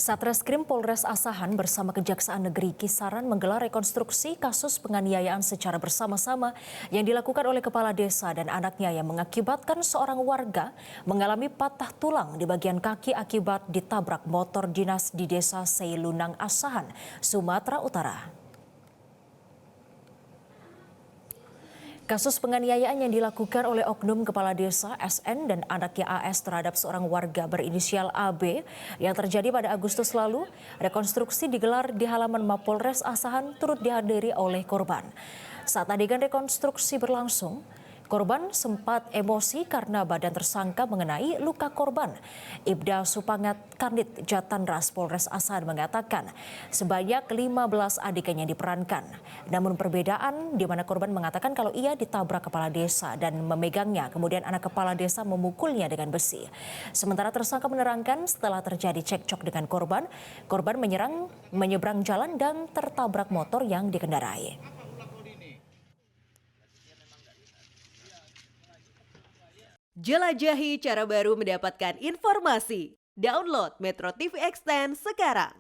Satreskrim Polres Asahan bersama Kejaksaan Negeri Kisaran menggelar rekonstruksi kasus penganiayaan secara bersama-sama yang dilakukan oleh kepala desa dan anaknya yang mengakibatkan seorang warga mengalami patah tulang di bagian kaki akibat ditabrak motor dinas di desa Seilunang Asahan, Sumatera Utara. Kasus penganiayaan yang dilakukan oleh oknum kepala desa SN dan anaknya AS terhadap seorang warga berinisial AB yang terjadi pada Agustus lalu, rekonstruksi digelar di halaman Mapolres Asahan turut dihadiri oleh korban. Saat adegan rekonstruksi berlangsung, korban sempat emosi karena badan tersangka mengenai luka korban. Ibda Supangat Kanit Jatanras Polres Asahan mengatakan sebanyak 15 adegan yang diperankan. Namun perbedaan di mana korban mengatakan kalau ia ditabrak kepala desa dan memegangnya, kemudian anak kepala desa memukulnya dengan besi. Sementara tersangka menerangkan setelah terjadi cekcok dengan korban menyeberang jalan dan tertabrak motor yang dikendarai. Jelajahi cara baru mendapatkan informasi. Download Metro TV Extend sekarang.